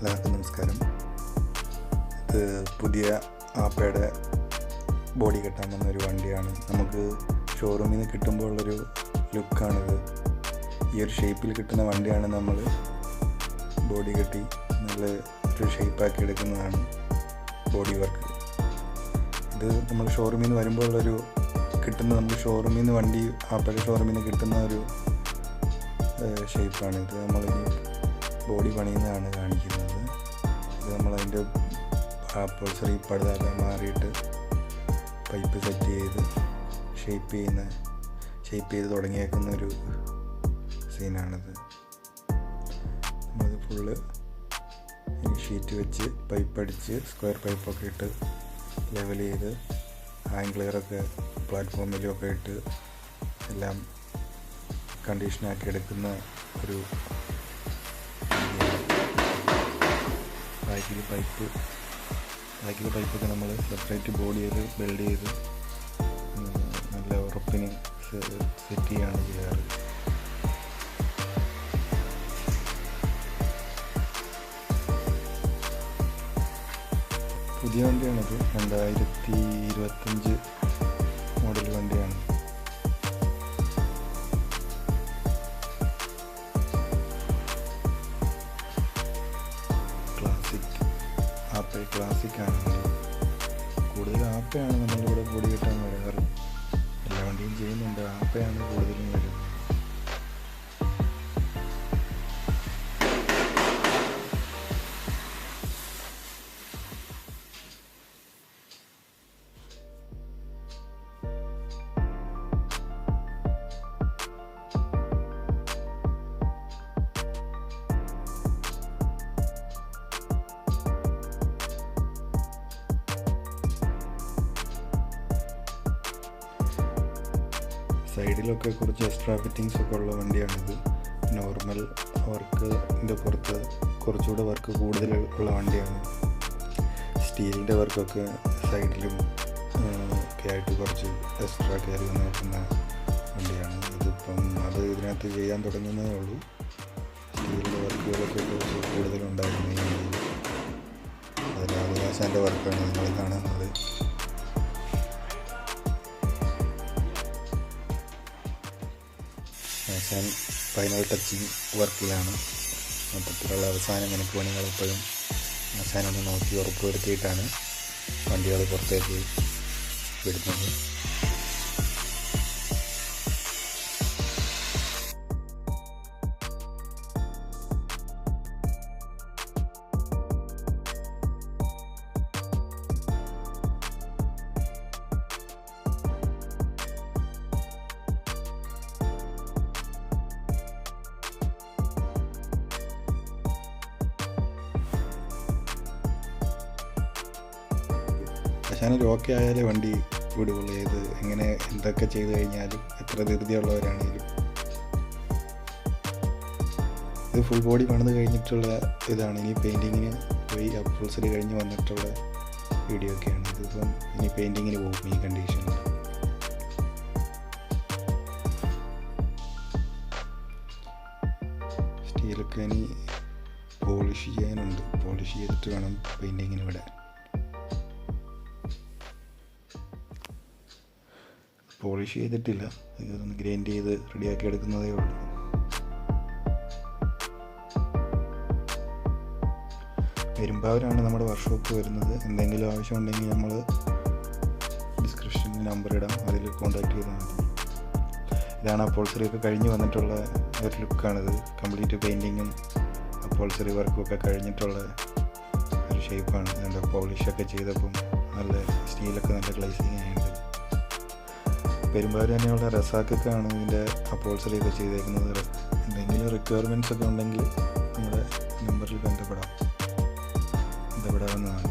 എല്ലാവർക്കും നമസ്കാരം. ഇത് പുതിയ ആപ്പയുടെ ബോഡി കെട്ടാൻ വന്നൊരു വണ്ടിയാണ്. നമുക്ക് ഷോറൂമിൽ നിന്ന് കിട്ടുമ്പോൾ ഉള്ളൊരു ലുക്കാണിത്. ഈ ഒരു ഷേപ്പിൽ കിട്ടുന്ന വണ്ടിയാണ് നമ്മൾ ബോഡി കെട്ടി നല്ല ഒരു ഷേപ്പാക്കി എടുക്കുന്നതാണ് ബോഡി വർക്ക്. ഇത് നമ്മൾ ഷോറൂമിൽ നിന്ന് വരുമ്പോൾ ഉള്ളൊരു നമുക്ക് ഷോറൂമിൽ നിന്ന് വണ്ടി ആപ്പയുടെ ഷോറൂമിൽ നിന്ന് കിട്ടുന്ന ഒരു ഷേപ്പാണ്. ഇത് നമ്മളിനി ബോഡി പണിയുന്നതാണ് കാണിക്കുന്നത്. ഇത് നമ്മളതിൻ്റെ അപ്പോൾസറി പടുത മാറിയിട്ട് പൈപ്പ് സെറ്റ് ചെയ്ത് ഷേപ്പ് ചെയ്ത് തുടങ്ങിയേക്കുന്നൊരു സീനാണിത്. നമ്മളിത് ഫുള്ള് ഇനി ഷീറ്റ് വെച്ച് പൈപ്പ് അടിച്ച് സ്ക്വയർ പൈപ്പൊക്കെ ഇട്ട് ലെവൽ ചെയ്ത് ഹാങ് ക്ലിയറൊക്കെ പ്ലാറ്റ്ഫോമിലൊക്കെ ഇട്ട് എല്ലാം കണ്ടീഷനാക്കി എടുക്കുന്ന ഒരു ബാക്കിൽ പൈപ്പൊക്കെ നമ്മൾ സെപ്പറേറ്റ് ബോഡി ചെയ്ത് ബിൽഡ് ചെയ്ത് നല്ല ഉറപ്പിന് സെറ്റ് ചെയ്യാണ് ചെയ്യാറ്. പുതിയ വണ്ടിയാണിത്. 2025 മോഡൽ വണ്ടിയാണ്. ക്ലാസിക്കാണ്. കൂടുതൽ ആപ്പയാണ് നമ്മളിവിടെ ബോഡി കെട്ടാൻ വരാറ്. എല്ലാ വണ്ടിയും ചെയ്യുന്നുണ്ട്. ആപ്പയാണ് കൂടുതലും വരും. സൈഡിലൊക്കെ കുറച്ച് എക്സ്ട്രാ ഫിറ്റിങ്സ് ഒക്കെ ഉള്ള വണ്ടിയാണിത്. നോർമൽ വർക്കിൻ്റെ പുറത്ത് കുറച്ചുകൂടെ വർക്ക് കൂടുതൽ ഉള്ള വണ്ടിയാണ്. സ്റ്റീലിൻ്റെ വർക്കൊക്കെ സൈഡിലും ഒക്കെ ആയിട്ട് കുറച്ച് എക്സ്ട്രാ കയറി നോക്കുന്ന വണ്ടിയാണ്. അത് ഇതിനകത്ത് ചെയ്യാൻ തുടങ്ങുന്നതേ ഉള്ളൂ. സ്റ്റീലിൻ്റെ വർക്കുകളൊക്കെ കുറച്ച് കൂടുതലുണ്ടായിരുന്നു ഈ വണ്ടിയിൽ. അതിൽ ആദിവാസാൻ്റെ വർക്കാണ് നിങ്ങൾ കാണുന്നത്. ആശാൻ ഫൈനൽ ടച്ചിങ് വർക്കിലാണ്. മൊത്തത്തിലുള്ള അവസാനം എനിക്ക് പണികളെപ്പോഴും ആശാനൊന്ന് നോക്കി ഉറപ്പുവരുത്തിയിട്ടാണ് വണ്ടികൾ പുറത്തേക്ക് വിടുന്നത്. ആശാനൊരു ഓക്കെ ആയാലേ വണ്ടി വിടുകയുള്ളൂ. എന്തൊക്കെ ചെയ്ത് കഴിഞ്ഞാലും എത്ര ധൃതിയുള്ളവരാണെങ്കിലും. ഇത് ഫുൾ ബോഡി പണിത് കഴിഞ്ഞിട്ടുള്ള ഇതാണ്. ഇനി പെയിൻറ്റിങ്ങിന് പോയി അപ്രോസറി കഴിഞ്ഞ് വന്നിട്ടുള്ള വീഡിയോ ഒക്കെയാണ്. ഇതിപ്പം ഇനി പെയിൻറ്റിങ്ങിന് പോകും ഈ കണ്ടീഷനിൽ. സ്റ്റീലൊക്കെ ഇനി പോളിഷ് ചെയ്യാനുണ്ട്. പോളിഷ് ചെയ്തിട്ട് വേണം പെയിൻറ്റിങ്ങിന് വിടാൻ. പോളിഷ് ചെയ്തിട്ടില്ല. ഇതൊന്ന് ഗ്രൈൻഡ് ചെയ്ത് റെഡിയാക്കി എടുക്കുന്നതേ ഉള്ളൂ. പെരുമ്പാവൂരാണ് നമ്മുടെ വർക്ക്ഷോപ്പ് വരുന്നത്. എന്തെങ്കിലും ആവശ്യമുണ്ടെങ്കിൽ നമ്മൾ ഡിസ്ക്രിപ്ഷനിൽ നമ്പർ ഇടാം, അതിൽ കോൺടാക്ട് ചെയ്താൽ മതി. ഇതാണ് അപ്പോൾസറി ഒക്കെ കഴിഞ്ഞ് വന്നിട്ടുള്ള ഒരു ലുക്കാണിത്. കംപ്ലീറ്റ് പെയിൻറ്റിങ്ങും അപ്പോൾസറി വർക്കും ഒക്കെ കഴിഞ്ഞിട്ടുള്ള ഒരു ഷേപ്പാണ്. അതിൻ്റെ പോളിഷൊക്കെ ചെയ്തപ്പം നല്ല സ്റ്റീലൊക്കെ നല്ല ഗ്ലേസിങ് ആയിട്ടുണ്ട്. പെരുമ്പാവൂർ തന്നെയുള്ള റസാക്കൊക്കെയാണ് ഇതിൻ്റെ അപ്പോൾസറിയൊക്കെ ചെയ്തേക്കുന്നത്. എന്തെങ്കിലും റിക്വയർമെൻറ്റ്സ് ഒക്കെ ഉണ്ടെങ്കിൽ നമ്മുടെ നമ്പറിൽ ബന്ധപ്പെടാവുന്നതാണ്.